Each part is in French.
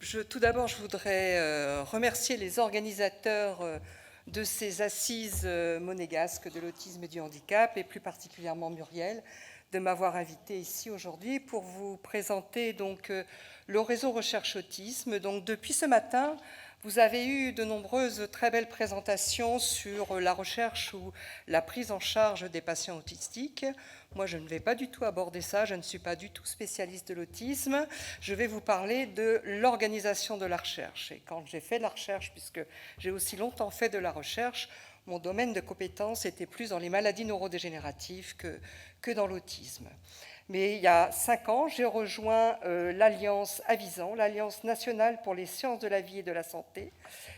Tout d'abord, je voudrais remercier les organisateurs de ces assises monégasques de l'autisme et du handicap, et plus particulièrement Muriel, de m'avoir invité ici aujourd'hui pour vous présenter donc le réseau Recherche Autisme. Donc, depuis ce matin, vous avez eu de nombreuses très belles présentations sur la recherche ou la prise en charge des patients autistiques. Moi, je ne vais pas du tout aborder ça, je ne suis pas du tout spécialiste de l'autisme. Je vais vous parler de l'organisation de la recherche. Et quand j'ai fait de la recherche, puisque j'ai aussi longtemps fait de la recherche, mon domaine de compétence était plus dans les maladies neurodégénératives que dans l'autisme. Mais il y a 5 ans, j'ai rejoint l'Alliance Avisan, l'Alliance nationale pour les sciences de la vie et de la santé.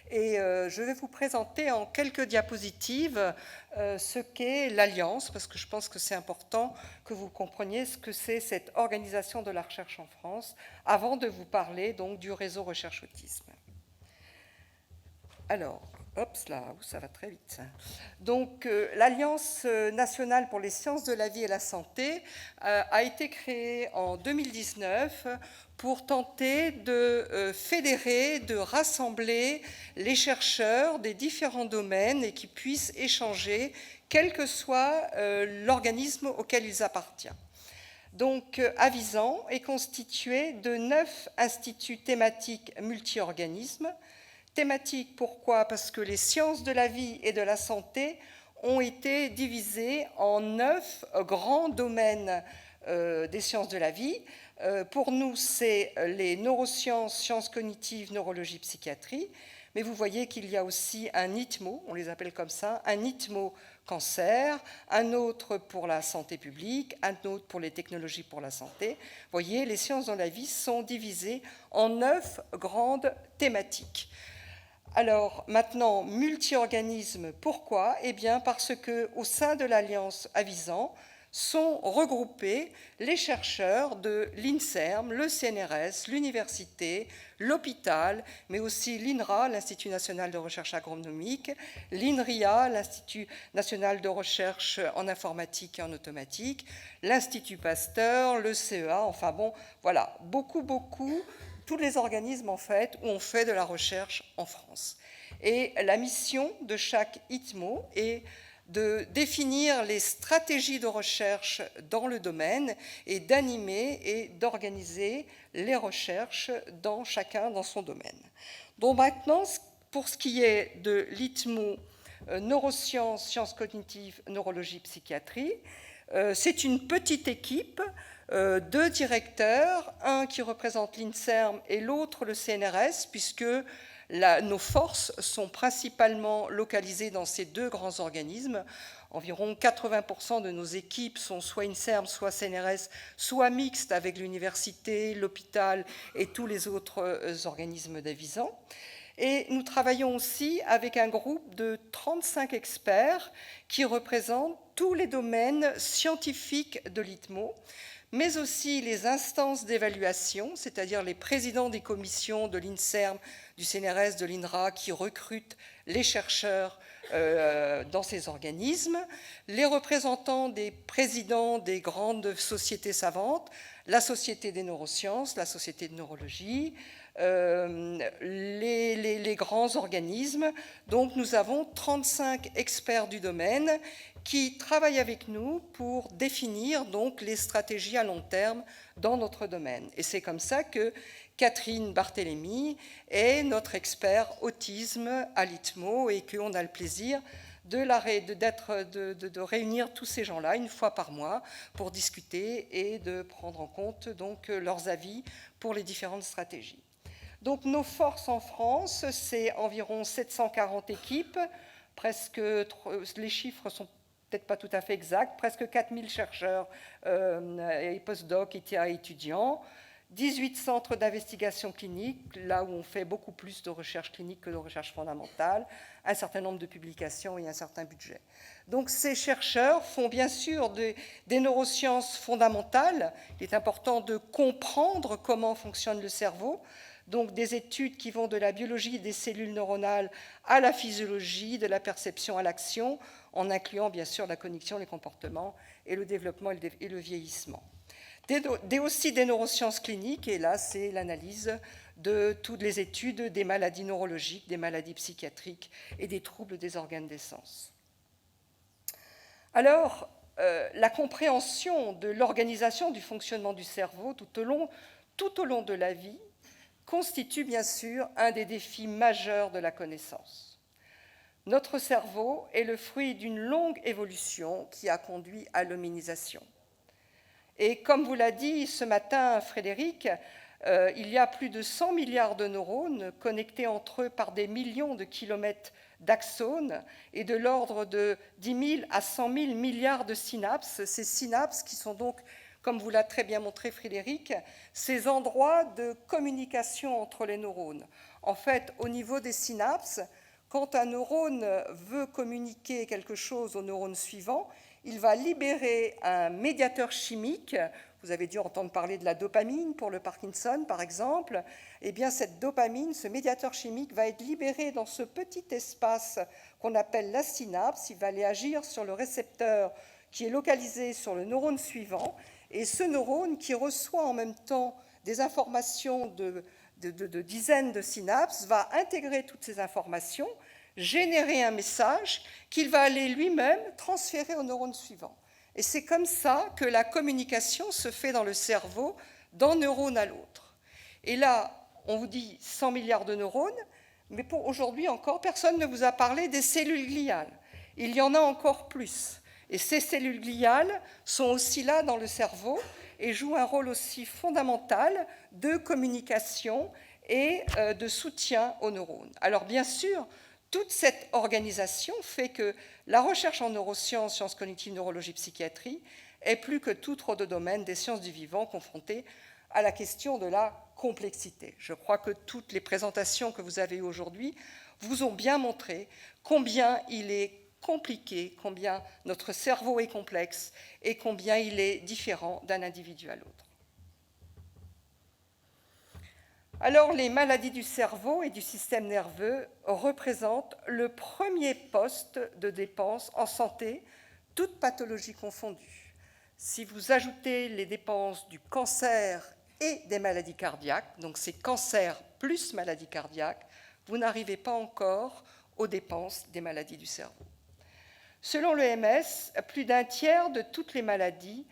Et je vais vous présenter en quelques diapositives ce qu'est l'Alliance, parce que je pense que c'est important que vous compreniez ce que c'est cette organisation de la recherche en France, avant de vous parler donc du réseau Recherche Autisme. Alors, hop là, ça va très vite. Donc, l'Alliance nationale pour les sciences de la vie et la santé a été créée en 2019 pour tenter de fédérer, de rassembler les chercheurs des différents domaines et qui puissent échanger, quel que soit l'organisme auquel ils appartiennent. Donc, Avisan est constitué de 9 instituts thématiques multi-organismes. Thématique, pourquoi? Parce que les sciences de la vie et de la santé ont été divisées en 9 grands domaines des sciences de la vie. Pour nous, c'est les neurosciences, sciences cognitives, neurologie, psychiatrie. Mais vous voyez qu'il y a aussi un ITMO, on les appelle comme ça, un ITMO cancer, un autre pour la santé publique, un autre pour les technologies pour la santé. Vous voyez, les sciences de la vie sont divisées en 9 grandes thématiques. Alors maintenant, multi-organismes, pourquoi? Eh bien parce qu'au sein de l'Alliance Avisan sont regroupés les chercheurs de l'INSERM, le CNRS, l'université, l'hôpital, mais aussi l'INRA, l'Institut national de recherche agronomique, l'INRIA, l'Institut national de recherche en informatique et en automatique, l'Institut Pasteur, le CEA, enfin bon, voilà, beaucoup, tous les organismes, en fait, où on fait de la recherche en France. Et la mission de chaque ITMO est de définir les stratégies de recherche dans le domaine et d'animer et d'organiser les recherches chacun dans son domaine. Donc maintenant, pour ce qui est de l'ITMO neurosciences, sciences cognitives, neurologie, psychiatrie, c'est une petite équipe, 2 directeurs, un qui représente l'INSERM et l'autre le CNRS, puisque nos forces sont principalement localisées dans ces 2 grands organismes. Environ 80% de nos équipes sont soit INSERM, soit CNRS, soit mixtes avec l'université, l'hôpital et tous les autres organismes d'Avisan. Et nous travaillons aussi avec un groupe de 35 experts qui représentent tous les domaines scientifiques de l'ITMO, mais aussi les instances d'évaluation, c'est-à-dire les présidents des commissions de l'INSERM, du CNRS, de l'INRA, qui recrutent les chercheurs dans ces organismes, les représentants des présidents des grandes sociétés savantes, la Société des neurosciences, la Société de neurologie, les grands organismes. Donc nous avons 35 experts du domaine qui travaillent avec nous pour définir donc les stratégies à long terme dans notre domaine. Et c'est comme ça que Catherine Barthélémy est notre expert autisme à l'ITMO et qu'on a le plaisir de réunir tous ces gens-là une fois par mois pour discuter et de prendre en compte donc leurs avis pour les différentes stratégies. Donc nos forces en France, c'est environ 740 équipes, les chiffres sont peut-être pas tout à fait exacts, presque 4000 chercheurs et post-doc et étudiants, 18 centres d'investigation clinique, là où on fait beaucoup plus de recherche clinique que de recherche fondamentale, un certain nombre de publications et un certain budget. Donc ces chercheurs font bien sûr des neurosciences fondamentales. Il est important de comprendre comment fonctionne le cerveau, donc des études qui vont de la biologie des cellules neuronales à la physiologie, de la perception à l'action, en incluant bien sûr la cognition, les comportements et le développement et le vieillissement. Aussi des neurosciences cliniques, et là c'est l'analyse de toutes les études des maladies neurologiques, des maladies psychiatriques et des troubles des organes des sens. Alors, la compréhension de l'organisation du fonctionnement du cerveau tout au long de la vie constitue bien sûr un des défis majeurs de la connaissance. Notre cerveau est le fruit d'une longue évolution qui a conduit à l'hominisation. Et comme vous l'a dit ce matin Frédéric, il y a plus de 100 milliards de neurones connectés entre eux par des millions de kilomètres d'axones et de l'ordre de 10 000 à 100 000 milliards de synapses. Ces synapses qui sont donc, comme vous l'a très bien montré Frédéric, ces endroits de communication entre les neurones. En fait, au niveau des synapses, quand un neurone veut communiquer quelque chose au neurone suivant, il va libérer un médiateur chimique. Vous avez dû entendre parler de la dopamine pour le Parkinson, par exemple. Eh bien, cette dopamine, ce médiateur chimique, va être libéré dans ce petit espace qu'on appelle la synapse. Il va aller agir sur le récepteur qui est localisé sur le neurone suivant. Et ce neurone, qui reçoit en même temps des informations de dizaines de synapses, va intégrer toutes ces informations, générer un message qu'il va aller lui-même transférer au neurone suivant. Et c'est comme ça que la communication se fait dans le cerveau, d'un neurone à l'autre. Et là, on vous dit 100 milliards de neurones, mais pour aujourd'hui encore, personne ne vous a parlé des cellules gliales. Il y en a encore plus. Et ces cellules gliales sont aussi là dans le cerveau et jouent un rôle aussi fondamental de communication et de soutien aux neurones. Alors bien sûr, toute cette organisation fait que la recherche en neurosciences, sciences cognitives, neurologie, psychiatrie est plus que tout autre domaine des sciences du vivant confrontée à la question de la complexité. Je crois que toutes les présentations que vous avez eues aujourd'hui vous ont bien montré combien il est compliqué, combien notre cerveau est complexe et combien il est différent d'un individu à l'autre. Alors, les maladies du cerveau et du système nerveux représentent le premier poste de dépenses en santé, toutes pathologies confondues. Si vous ajoutez les dépenses du cancer et des maladies cardiaques, donc c'est cancer plus maladies cardiaques, vous n'arrivez pas encore aux dépenses des maladies du cerveau. Selon l'OMS, plus d'un tiers de toutes les maladies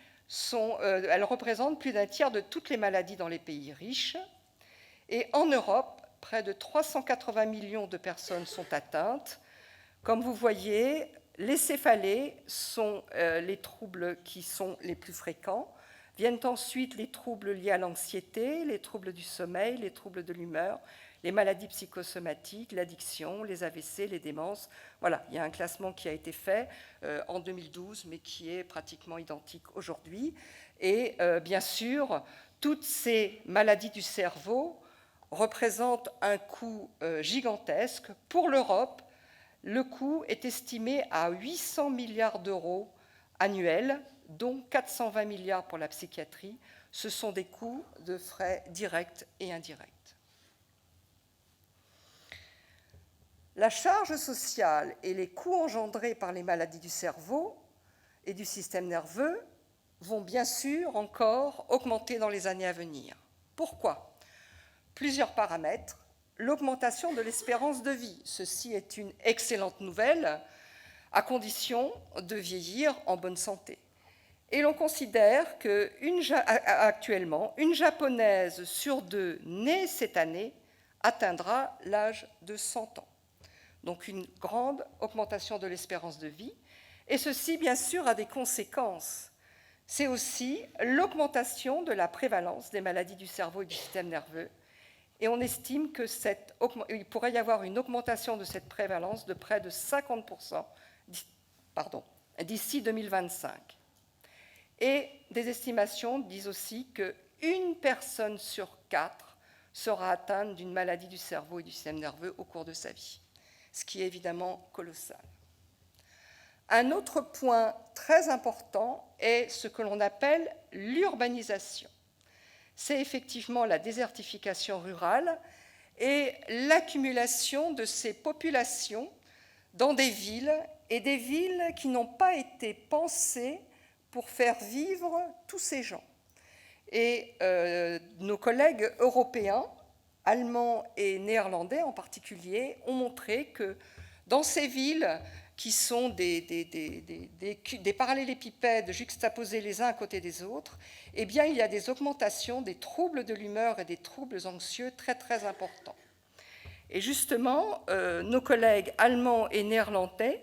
elles représentent plus d'un tiers de toutes les maladies dans les pays riches. Et en Europe, près de 380 millions de personnes sont atteintes. Comme vous voyez, les céphalées sont les troubles qui sont les plus fréquents. Viennent ensuite les troubles liés à l'anxiété, les troubles du sommeil, les troubles de l'humeur, les maladies psychosomatiques, l'addiction, les AVC, les démences. Voilà, il y a un classement qui a été fait en 2012, mais qui est pratiquement identique aujourd'hui. Et bien sûr, toutes ces maladies du cerveau représente un coût gigantesque. Pour l'Europe, le coût est estimé à 800 milliards d'euros annuels, dont 420 milliards pour la psychiatrie. Ce sont des coûts de frais directs et indirects. La charge sociale et les coûts engendrés par les maladies du cerveau et du système nerveux vont bien sûr encore augmenter dans les années à venir. Pourquoi ? Plusieurs paramètres. L'augmentation de l'espérance de vie. Ceci est une excellente nouvelle, à condition de vieillir en bonne santé. Et l'on considère qu'actuellement, une Japonaise sur 2 née cette année atteindra l'âge de 100 ans. Donc une grande augmentation de l'espérance de vie. Et ceci, bien sûr, a des conséquences. C'est aussi l'augmentation de la prévalence des maladies du cerveau et du système nerveux. Et on estime qu'il pourrait y avoir une augmentation de cette prévalence de près de 50% d'ici 2025. Et des estimations disent aussi qu'une personne sur 4 sera atteinte d'une maladie du cerveau et du système nerveux au cours de sa vie, ce qui est évidemment colossal. Un autre point très important est ce que l'on appelle l'urbanisation. C'est effectivement la désertification rurale et l'accumulation de ces populations dans des villes, et des villes qui n'ont pas été pensées pour faire vivre tous ces gens. Et nos collègues européens allemands et néerlandais en particulier ont montré que dans ces villes qui sont des parallélépipèdes juxtaposés les uns à côté des autres, eh bien, il y a des augmentations des troubles de l'humeur et des troubles anxieux très, très importants. Et justement, nos collègues allemands et néerlandais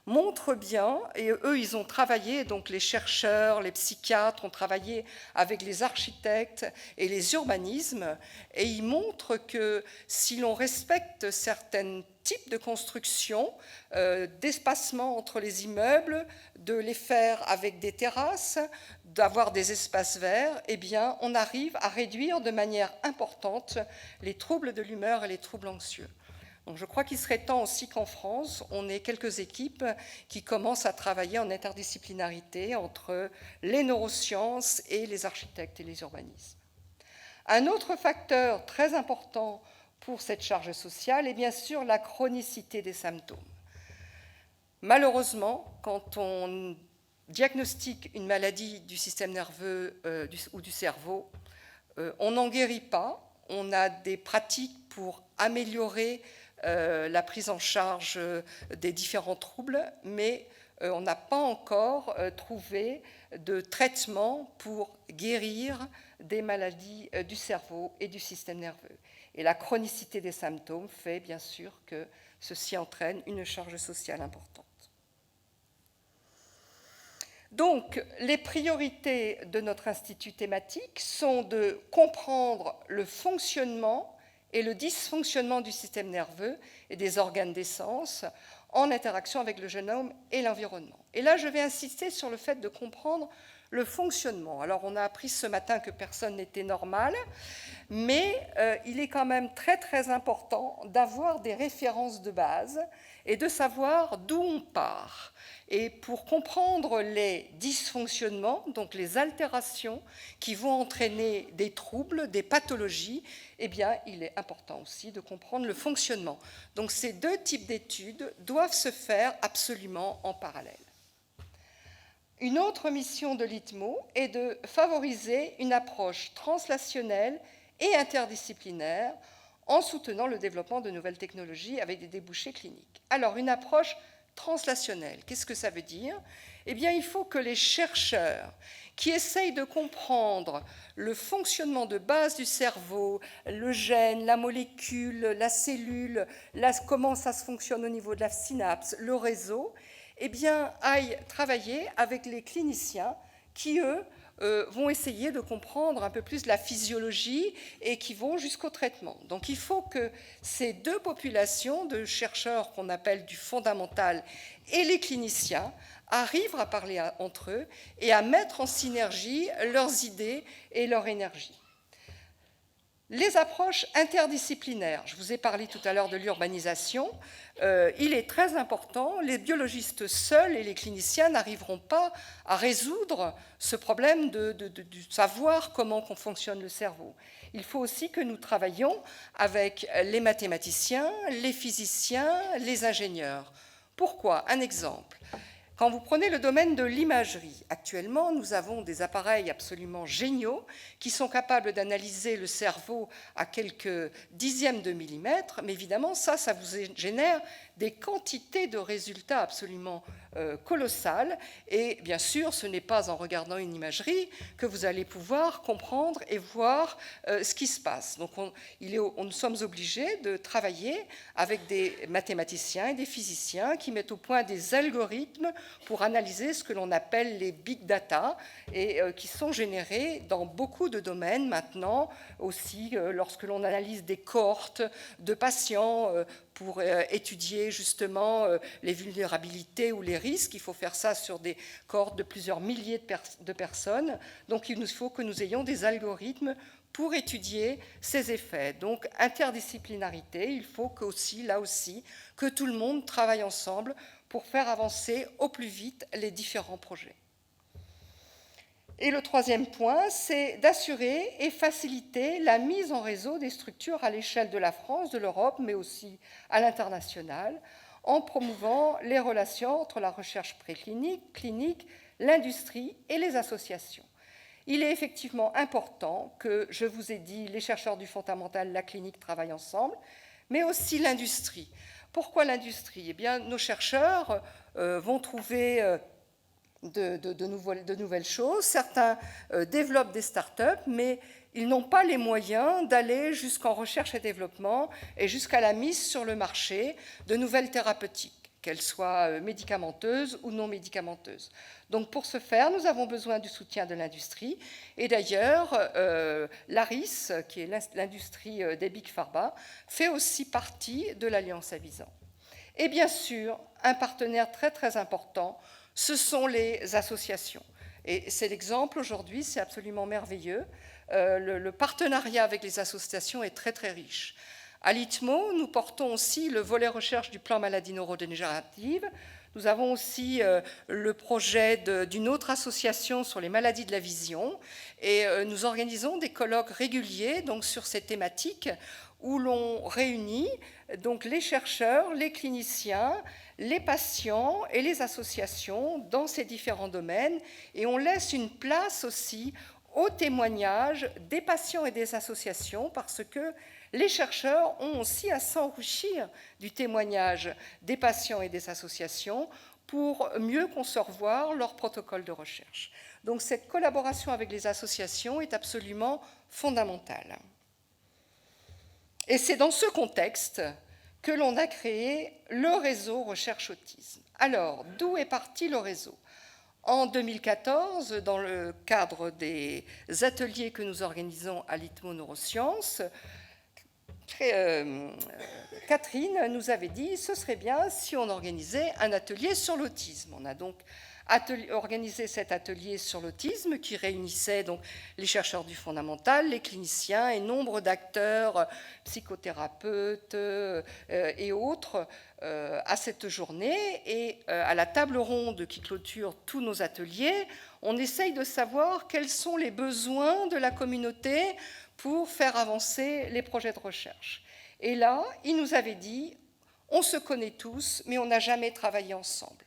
montrent bien, et eux, ils ont travaillé, donc les chercheurs, les psychiatres ont travaillé avec les architectes et les urbanismes, et ils montrent que si l'on respecte certains types de construction, d'espacement entre les immeubles, de les faire avec des terrasses, d'avoir des espaces verts, eh bien, on arrive à réduire de manière importante les troubles de l'humeur et les troubles anxieux. Donc je crois qu'il serait temps aussi qu'en France, on ait quelques équipes qui commencent à travailler en interdisciplinarité entre les neurosciences et les architectes et les urbanismes. Un autre facteur très important pour cette charge sociale est bien sûr la chronicité des symptômes. Malheureusement, quand on diagnostique une maladie du système nerveux ou du cerveau, on n'en guérit pas. On a des pratiques pour améliorer la prise en charge des différents troubles, mais on n'a pas encore trouvé de traitement pour guérir des maladies du cerveau et du système nerveux. Et la chronicité des symptômes fait bien sûr que ceci entraîne une charge sociale importante. Donc, les priorités de notre institut thématique sont de comprendre le fonctionnement et le dysfonctionnement du système nerveux et des organes des sens en interaction avec le génome et l'environnement. Et là, je vais insister sur le fait de comprendre le fonctionnement. Alors, on a appris ce matin que personne n'était normal, mais il est quand même très, très important d'avoir des références de base et de savoir d'où on part. Et pour comprendre les dysfonctionnements, donc les altérations qui vont entraîner des troubles, des pathologies, eh bien, il est important aussi de comprendre le fonctionnement. Donc ces deux types d'études doivent se faire absolument en parallèle. Une autre mission de l'ITMO est de favoriser une approche translationnelle et interdisciplinaire en soutenant le développement de nouvelles technologies avec des débouchés cliniques. Alors, une approche translationnelle, qu'est-ce que ça veut dire? Eh bien, il faut que les chercheurs qui essayent de comprendre le fonctionnement de base du cerveau, le gène, la molécule, la cellule, comment ça se fonctionne au niveau de la synapse, le réseau, eh bien, aillent travailler avec les cliniciens qui, eux, vont essayer de comprendre un peu plus la physiologie et qui vont jusqu'au traitement. Donc il faut que ces deux populations de chercheurs qu'on appelle du fondamental et les cliniciens arrivent à parler entre eux et à mettre en synergie leurs idées et leur énergie. Les approches interdisciplinaires, je vous ai parlé tout à l'heure de l'urbanisation, il est très important, les biologistes seuls et les cliniciens n'arriveront pas à résoudre ce problème de savoir comment fonctionne le cerveau. Il faut aussi que nous travaillions avec les mathématiciens, les physiciens, les ingénieurs. Pourquoi? Un exemple. Quand vous prenez le domaine de l'imagerie, actuellement, nous avons des appareils absolument géniaux qui sont capables d'analyser le cerveau à quelques dixièmes de millimètres, mais évidemment, ça vous génère des quantités de résultats absolument colossales. Et bien sûr, ce n'est pas en regardant une imagerie que vous allez pouvoir comprendre et voir ce qui se passe. Donc, nous sommes obligés de travailler avec des mathématiciens et des physiciens qui mettent au point des algorithmes pour analyser ce que l'on appelle les big data et qui sont générés dans beaucoup de domaines maintenant, aussi lorsque l'on analyse des cohortes de patients pour étudier justement les vulnérabilités ou les risques. Il faut faire ça sur des cohortes de plusieurs milliers de personnes. Donc il nous faut que nous ayons des algorithmes pour étudier ces effets. Donc interdisciplinarité, il faut là aussi que tout le monde travaille ensemble pour faire avancer au plus vite les différents projets. Et le troisième point, c'est d'assurer et faciliter la mise en réseau des structures à l'échelle de la France, de l'Europe, mais aussi à l'international, en promouvant les relations entre la recherche préclinique, clinique, l'industrie et les associations. Il est effectivement important que, je vous ai dit, les chercheurs du fondamental, la clinique travaillent ensemble, mais aussi l'industrie. Pourquoi l'industrie? Eh bien, nos chercheurs vont trouver de nouvelles choses. Certains développent des start-up, mais ils n'ont pas les moyens d'aller jusqu'en recherche et développement et jusqu'à la mise sur le marché de nouvelles thérapeutiques, qu'elles soient médicamenteuses ou non médicamenteuses. Donc pour ce faire, nous avons besoin du soutien de l'industrie. Et d'ailleurs, l'ARIS, qui est l'industrie des Big Pharma, fait aussi partie de l'Alliance Avisan. Et bien sûr, un partenaire très très important, ce sont les associations. Et c'est l'exemple aujourd'hui, c'est absolument merveilleux. Le partenariat avec les associations est très très riche. À l'ITMO, nous portons aussi le volet recherche du plan maladie neurodégénérative. Nous avons aussi le projet d'une autre association sur les maladies de la vision. Et nous organisons des colloques réguliers donc, sur ces thématiques où l'on réunit donc, les chercheurs, les cliniciens, les patients et les associations dans ces différents domaines. Et on laisse une place aussi aux témoignages des patients et des associations parce que les chercheurs ont aussi à s'enrichir du témoignage des patients et des associations pour mieux concevoir leur protocole de recherche. Donc cette collaboration avec les associations est absolument fondamentale. Et c'est dans ce contexte que l'on a créé le réseau Recherche Autisme. Alors, d'où est parti le réseau? En 2014, dans le cadre des ateliers que nous organisons à l'ITMO Neurosciences, Catherine nous avait dit ce serait bien si on organisait un atelier sur l'autisme. On a donc organisé cet atelier sur l'autisme qui réunissait donc les chercheurs du fondamental, les cliniciens et nombre d'acteurs, psychothérapeutes et autres à cette journée. Et à la table ronde qui clôture tous nos ateliers, on essaye de savoir quels sont les besoins de la communauté pour faire avancer les projets de recherche. Et là, il nous avait dit, on se connaît tous, mais on n'a jamais travaillé ensemble.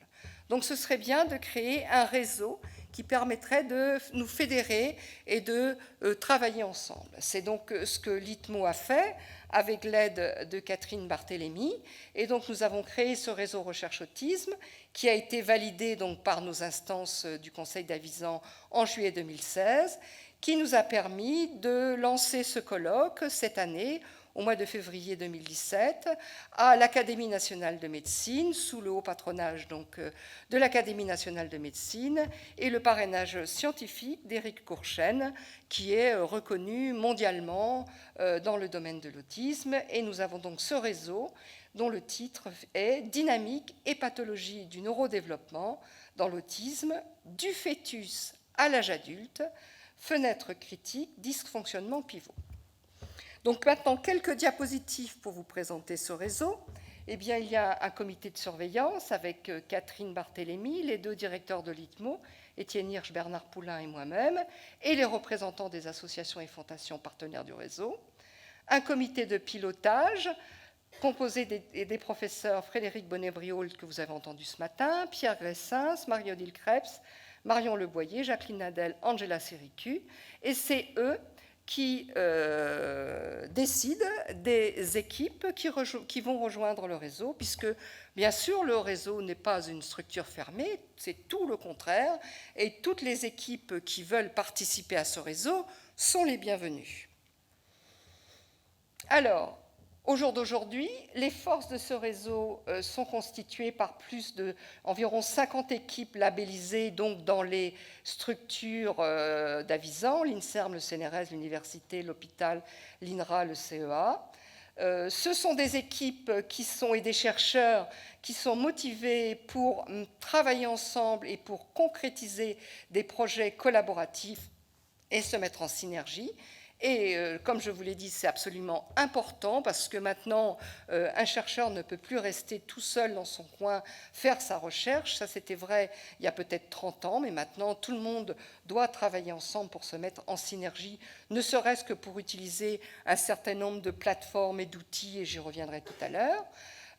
Donc ce serait bien de créer un réseau qui permettrait de nous fédérer et de travailler ensemble. C'est donc ce que l'ITMO a fait avec l'aide de Catherine Barthélémy. Et donc nous avons créé ce réseau Recherche Autisme qui a été validé donc par nos instances du Conseil d'Avisan en juillet 2016, qui nous a permis de lancer ce colloque cette année, au mois de février 2017, à l'Académie nationale de médecine, sous le haut patronage donc, de l'Académie nationale de médecine et le parrainage scientifique d'Éric Courchesne, qui est reconnu mondialement dans le domaine de l'autisme. Et nous avons donc ce réseau dont le titre est « Dynamique et pathologie du neurodéveloppement dans l'autisme, du fœtus à l'âge adulte, fenêtre critique, dysfonctionnement pivot ». Donc maintenant, quelques diapositives pour vous présenter ce réseau. Eh bien, il y a un comité de surveillance avec Catherine Barthélémy, les deux directeurs de l'ITMO, Étienne Hirsch, Bernard Poulain et moi-même, et les représentants des associations et fondations partenaires du réseau. Un comité de pilotage composé des professeurs Frédéric Bonnet-Briault, que vous avez entendu ce matin, Pierre Gressens, Marie-Odile Krebs, Marion Leboyer, Jacqueline Nadel, Angela Séricu, et c'est eux qui décident des équipes qui vont rejoindre le réseau, puisque, bien sûr, le réseau n'est pas une structure fermée, c'est tout le contraire, et toutes les équipes qui veulent participer à ce réseau sont les bienvenues. Alors, au jour d'aujourd'hui, les forces de ce réseau sont constituées par environ 50 équipes labellisées donc dans les structures d'Avisan, l'INSERM, le CNRS, l'université, l'hôpital, l'INRA, le CEA. Ce sont des équipes et des chercheurs qui sont motivés pour travailler ensemble et pour concrétiser des projets collaboratifs et se mettre en synergie. Et comme je vous l'ai dit, c'est absolument important parce que maintenant, un chercheur ne peut plus rester tout seul dans son coin, faire sa recherche. Ça, c'était vrai il y a peut-être 30 ans, mais maintenant, tout le monde doit travailler ensemble pour se mettre en synergie, ne serait-ce que pour utiliser un certain nombre de plateformes et d'outils, et j'y reviendrai tout à l'heure.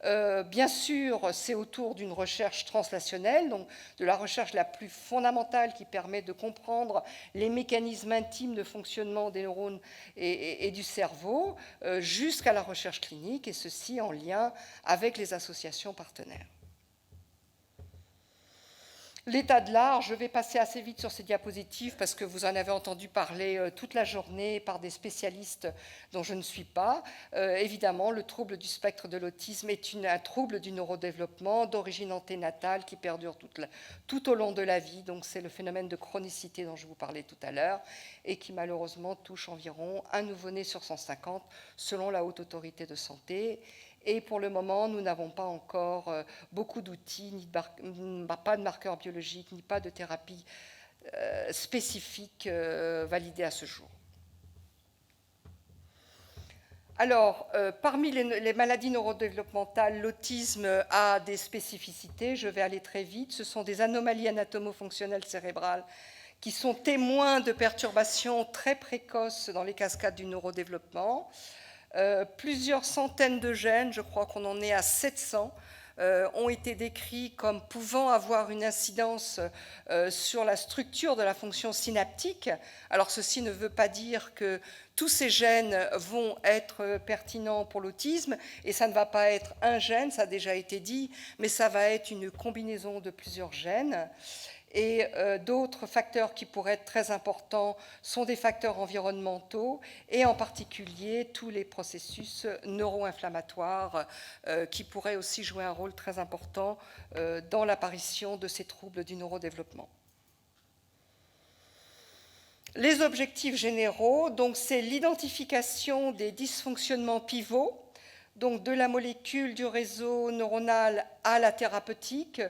Bien sûr, c'est autour d'une recherche translationnelle, donc de la recherche la plus fondamentale qui permet de comprendre les mécanismes intimes de fonctionnement des neurones et du cerveau, jusqu'à la recherche clinique, et ceci en lien avec les associations partenaires. L'état de l'art, je vais passer assez vite sur ces diapositives parce que vous en avez entendu parler toute la journée par des spécialistes dont je ne suis pas. Évidemment, le trouble du spectre de l'autisme est un trouble du neurodéveloppement d'origine anténatale qui perdure tout au long de la vie. Donc c'est le phénomène de chronicité dont je vous parlais tout à l'heure et qui malheureusement touche environ un nouveau-né sur 150 selon la Haute Autorité de Santé. Et pour le moment, nous n'avons pas encore beaucoup d'outils, pas de marqueurs biologiques, ni pas de thérapie spécifique validée à ce jour. Alors, parmi les maladies neurodéveloppementales, l'autisme a des spécificités, je vais aller très vite. Ce sont des anomalies anatomo-fonctionnelles cérébrales qui sont témoins de perturbations très précoces dans les cascades du neurodéveloppement. Plusieurs centaines de gènes, je crois qu'on en est à 700, ont été décrits comme pouvant avoir une incidence sur la structure de la fonction synaptique. Alors ceci ne veut pas dire que tous ces gènes vont être pertinents pour l'autisme, et ça ne va pas être un gène, ça a déjà été dit, mais ça va être une combinaison de plusieurs gènes. Et d'autres facteurs qui pourraient être très importants sont des facteurs environnementaux et en particulier tous les processus neuro-inflammatoires qui pourraient aussi jouer un rôle très important dans l'apparition de ces troubles du neurodéveloppement. Les objectifs généraux, donc c'est l'identification des dysfonctionnements pivots, donc de la molécule du réseau neuronal à la thérapeutique,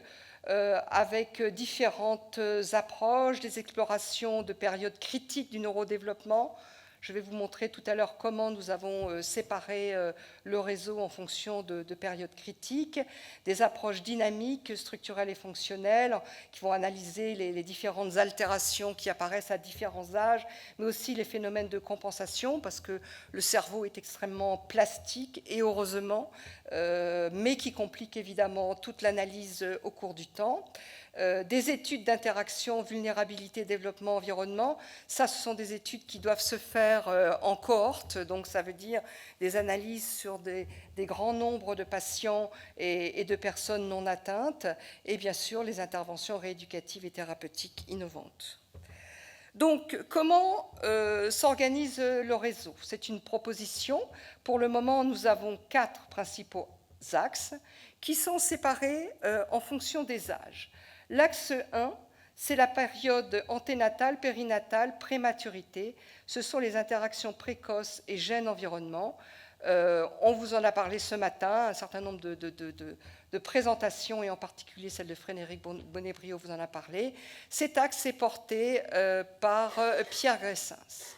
avec différentes approches, des explorations de périodes critiques du neurodéveloppement. Je vais vous montrer tout à l'heure comment nous avons séparé le réseau en fonction de périodes critiques, des approches dynamiques, structurelles et fonctionnelles qui vont analyser les différentes altérations qui apparaissent à différents âges, mais aussi les phénomènes de compensation, parce que le cerveau est extrêmement plastique, et heureusement, mais qui complique évidemment toute l'analyse au cours du temps. Des études d'interaction, vulnérabilité, développement, environnement, ça, ce sont des études qui doivent se faire en cohorte, donc ça veut dire des analyses sur des grands nombres de patients et de personnes non atteintes, et bien sûr les interventions rééducatives et thérapeutiques innovantes. Donc, comment s'organise le réseau? C'est une proposition. Pour le moment, nous avons 4 principaux axes qui sont séparés en fonction des âges. L'axe 1, c'est la période anténatale, périnatale, prématurité. Ce sont les interactions précoces et gènes-environnement. On vous en a parlé ce matin, un certain nombre de présentations, et en particulier celle de Frédéric Bonnet-Brio vous en a parlé. Cet axe est porté par Pierre Gressens.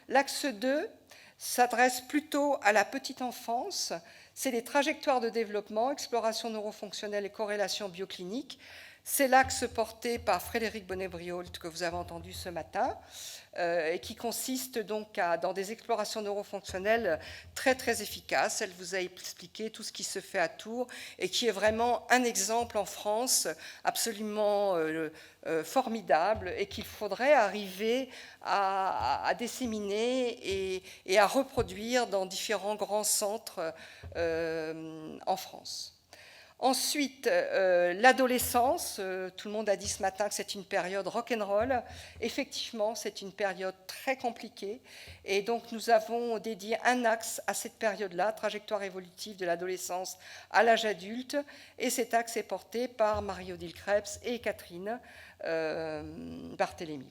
L'axe 2 s'adresse plutôt à la petite enfance. C'est les trajectoires de développement, exploration neurofonctionnelle et corrélation bioclinique. C'est l'axe porté par Frédéric Bonnet-Briault que vous avez entendu ce matin, et qui consiste donc dans des explorations neurofonctionnelles très très efficaces. Elle vous a expliqué tout ce qui se fait à Tours et qui est vraiment un exemple en France absolument formidable, et qu'il faudrait arriver à disséminer et à reproduire dans différents grands centres en France. Ensuite, l'adolescence, tout le monde a dit ce matin que c'est une période rock'n'roll. Effectivement, c'est une période très compliquée, et donc nous avons dédié un axe à cette période-là, trajectoire évolutive de l'adolescence à l'âge adulte, et cet axe est porté par Marie-Odile Krebs et Catherine Barthélémy.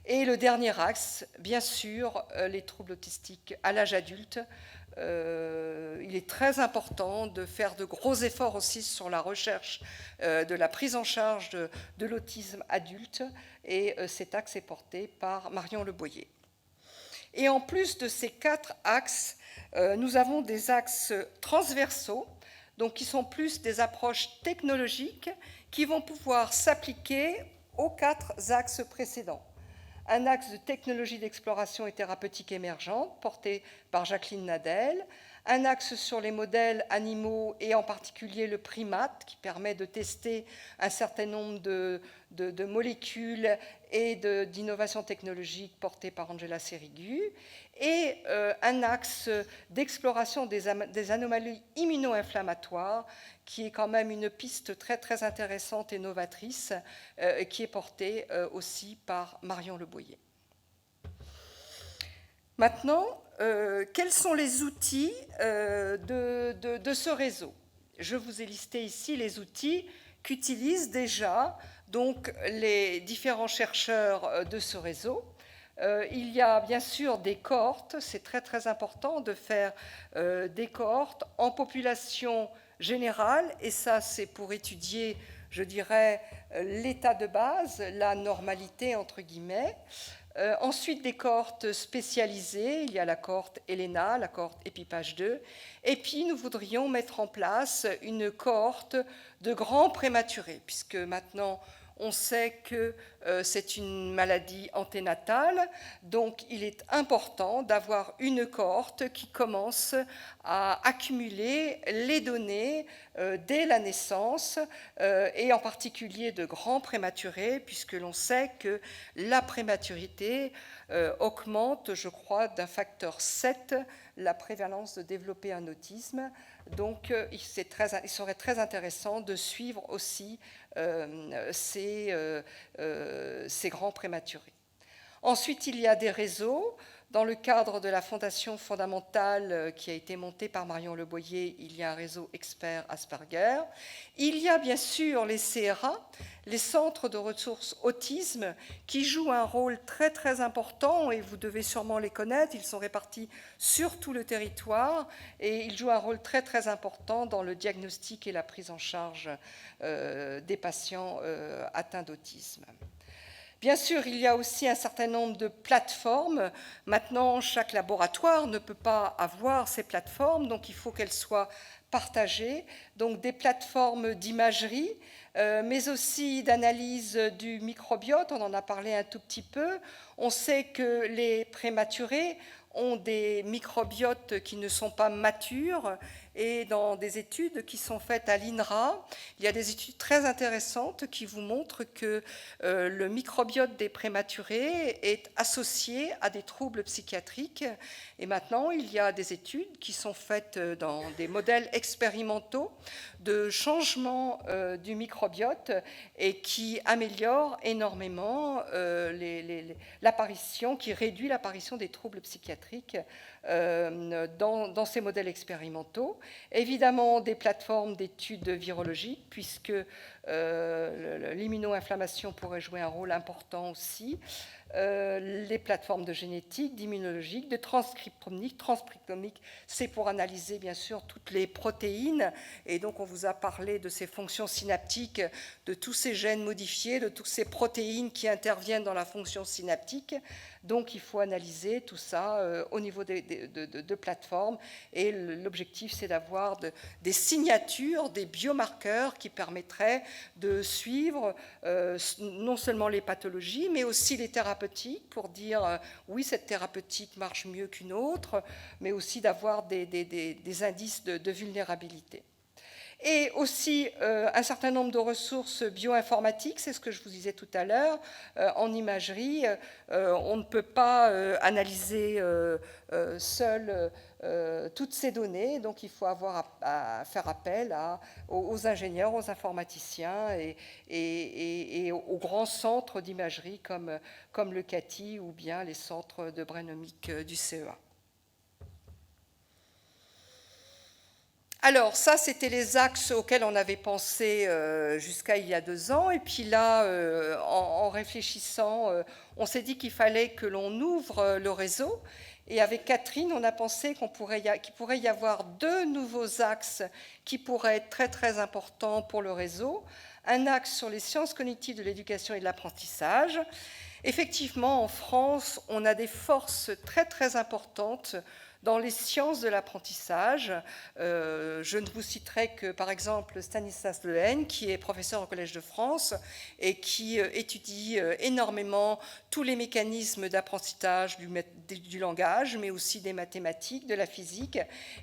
Et le dernier axe, bien sûr, les troubles autistiques à l'âge adulte. Il est très important de faire de gros efforts aussi sur la recherche de la prise en charge de l'autisme adulte, et cet axe est porté par Marion Leboyer. Et en plus de ces 4 axes, nous avons des axes transversaux, donc qui sont plus des approches technologiques qui vont pouvoir s'appliquer aux 4 axes précédents. Un axe de technologie d'exploration et thérapeutique émergente porté par Jacqueline Nadel, un axe sur les modèles animaux et en particulier le primate qui permet de tester un certain nombre de molécules et d'innovations technologiques portées par Angela Sérigu, et un axe d'exploration des anomalies immuno-inflammatoires qui est quand même une piste très, très intéressante et novatrice qui est portée aussi par Marion Leboyer. Maintenant, quels sont les outils de ce réseau? Je vous ai listé ici les outils qu'utilisent déjà donc, les différents chercheurs de ce réseau. Il y a bien sûr des cohortes, c'est très très important de faire des cohortes en population générale, et ça c'est pour étudier, je dirais, l'état de base, la normalité entre guillemets. Ensuite, des cohortes spécialisées, il y a la cohorte ELENA, la cohorte Épipage 2, et puis nous voudrions mettre en place une cohorte de grands prématurés, puisque maintenant on sait que c'est une maladie anténatale, donc il est important d'avoir une cohorte qui commence à accumuler les données dès la naissance, et en particulier de grands prématurés, puisque l'on sait que la prématurité augmente, je crois, d'un facteur 7 la prévalence de développer un autisme. Donc il serait très intéressant de suivre aussi ces grands prématurés. Ensuite, il y a des réseaux. Dans le cadre de la Fondation fondamentale qui a été montée par Marion Leboyer, il y a un réseau expert Asperger. Il y a bien sûr les CRA, les centres de ressources autisme, qui jouent un rôle très très important, et vous devez sûrement les connaître, ils sont répartis sur tout le territoire, et ils jouent un rôle très très important dans le diagnostic et la prise en charge des patients atteints d'autisme. Bien sûr, il y a aussi un certain nombre de plateformes. Maintenant, chaque laboratoire ne peut pas avoir ces plateformes, donc il faut qu'elles soient partagées. Donc des plateformes d'imagerie, mais aussi d'analyse du microbiote, on en a parlé un tout petit peu. On sait que les prématurés ont des microbiotes qui ne sont pas matures, et dans des études qui sont faites à l'INRA, il y a des études très intéressantes qui vous montrent que le microbiote des prématurés est associé à des troubles psychiatriques. Et maintenant, il y a des études qui sont faites dans des modèles expérimentaux de changement du microbiote et qui améliorent énormément l'apparition, qui réduit l'apparition des troubles psychiatriques dans ces modèles expérimentaux. Évidemment, des plateformes d'études virologiques, puisque l'immuno-inflammation pourrait jouer un rôle important aussi. Les plateformes de génétique, d'immunologique, de transcriptomique. Transcriptomique, c'est pour analyser bien sûr toutes les protéines, et donc on vous a parlé de ces fonctions synaptiques, de tous ces gènes modifiés, de toutes ces protéines qui interviennent dans la fonction synaptique. Donc il faut analyser tout ça au niveau de plateformes, et l'objectif c'est d'avoir des signatures, des biomarqueurs qui permettraient de suivre non seulement les pathologies, mais aussi les thérapeutiques, pour dire oui, cette thérapeutique marche mieux qu'une autre, mais aussi d'avoir des indices de vulnérabilité. Et aussi un certain nombre de ressources bioinformatiques, c'est ce que je vous disais tout à l'heure. En imagerie, on ne peut pas analyser seul toutes ces données, donc il faut avoir à faire appel aux ingénieurs, aux informaticiens et aux grands centres d'imagerie comme le CATI ou bien les centres de brénomique du CEA. Alors, ça, c'était les axes auxquels on avait pensé jusqu'à il y a 2 ans. Et puis là, en réfléchissant, on s'est dit qu'il fallait que l'on ouvre le réseau. Et avec Catherine, on a pensé qu'il pourrait y avoir 2 nouveaux axes qui pourraient être très, très importants pour le réseau. Un axe sur les sciences cognitives de l'éducation et de l'apprentissage. Effectivement, en France, on a des forces très, très importantes dans les sciences de l'apprentissage. Je ne vous citerai que, par exemple, Stanislas Lehen, qui est professeur au Collège de France et qui étudie énormément tous les mécanismes d'apprentissage du langage, mais aussi des mathématiques, de la physique.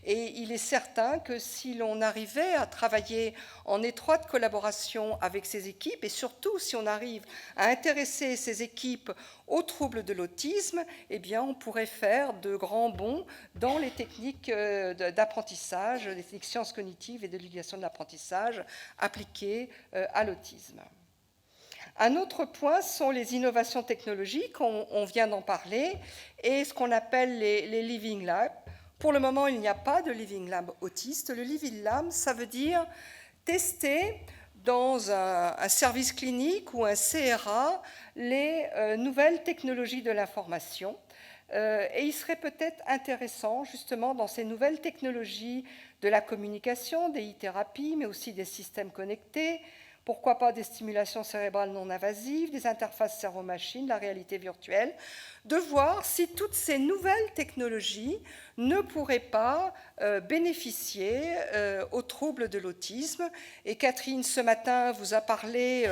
Et il est certain que si l'on arrivait à travailler en étroite collaboration avec ces équipes, et surtout si on arrive à intéresser ces équipes aux troubles de l'autisme, eh bien, on pourrait faire de grands bonds dans les techniques d'apprentissage, les techniques sciences cognitives et de l'éducation de l'apprentissage appliquées à l'autisme. Un autre point sont les innovations technologiques, on vient d'en parler, et ce qu'on appelle les Living Labs. Pour le moment, il n'y a pas de Living Lab autiste. Le Living Lab, ça veut dire tester dans un service clinique ou un CRA les nouvelles technologies de l'information. Et il serait peut-être intéressant, justement, dans ces nouvelles technologies de la communication, des e-thérapies, mais aussi des systèmes connectés, pourquoi pas des stimulations cérébrales non invasives, des interfaces cerveau-machine, la réalité virtuelle, de voir si toutes ces nouvelles technologies ne pourraient pas bénéficier aux troubles de l'autisme. Et Catherine, ce matin, vous a parlé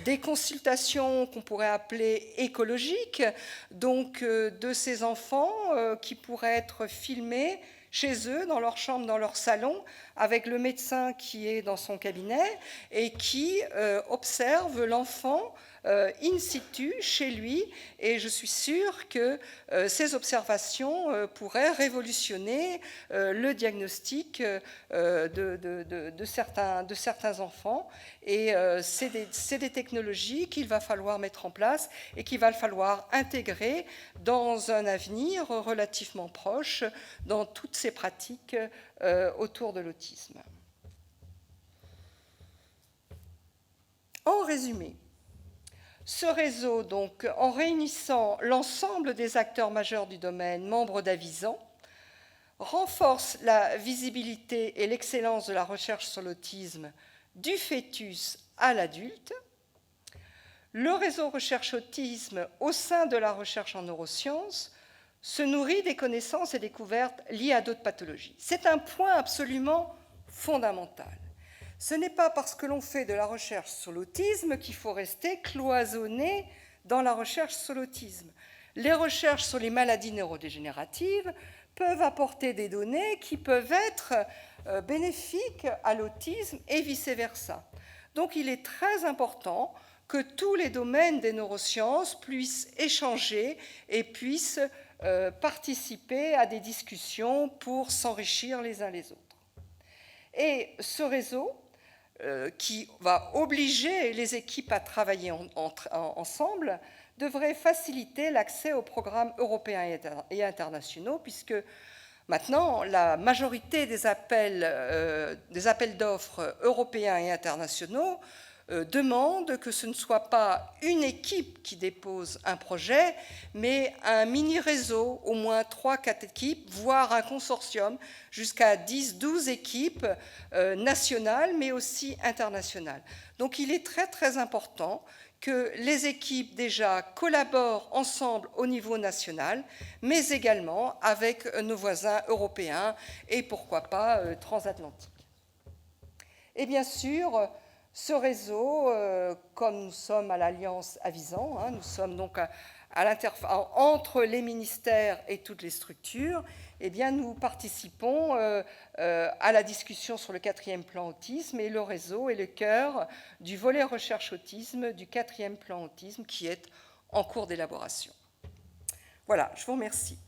des consultations qu'on pourrait appeler écologiques, donc de ces enfants qui pourraient être filmés chez eux, dans leur chambre, dans leur salon, avec le médecin qui est dans son cabinet et qui observe l'enfant in situ, chez lui, et je suis sûre que ces observations pourraient révolutionner le diagnostic de certains enfants. Et c'est des technologies qu'il va falloir mettre en place et qu'il va falloir intégrer dans un avenir relativement proche dans toutes ces pratiques autour de l'autisme. En résumé, ce réseau, donc, en réunissant l'ensemble des acteurs majeurs du domaine, membres d'Avisan, renforce la visibilité et l'excellence de la recherche sur l'autisme du fœtus à l'adulte. Le réseau recherche autisme au sein de la recherche en neurosciences se nourrit des connaissances et découvertes liées à d'autres pathologies. C'est un point absolument fondamental. Ce n'est pas parce que l'on fait de la recherche sur l'autisme qu'il faut rester cloisonné dans la recherche sur l'autisme. Les recherches sur les maladies neurodégénératives peuvent apporter des données qui peuvent être bénéfiques à l'autisme et vice-versa. Donc il est très important que tous les domaines des neurosciences puissent échanger et puissent participer à des discussions pour s'enrichir les uns les autres. Et ce réseau, qui va obliger les équipes à travailler ensemble, devrait faciliter l'accès aux programmes européens et internationaux, puisque maintenant, la majorité des appels d'offres européens et internationaux demande que ce ne soit pas une équipe qui dépose un projet, mais un mini-réseau, au moins 3-4 équipes, voire un consortium, jusqu'à 10-12 équipes nationales, mais aussi internationales. Donc il est très très important que les équipes déjà collaborent ensemble au niveau national, mais également avec nos voisins européens et pourquoi pas transatlantiques. Et bien sûr, ce réseau, comme nous sommes à l'Alliance Avisan, nous sommes donc entre les ministères et toutes les structures, eh bien, nous participons à la discussion sur le 4e plan autisme, et le réseau est le cœur du volet recherche autisme du 4e plan autisme qui est en cours d'élaboration. Voilà, je vous remercie.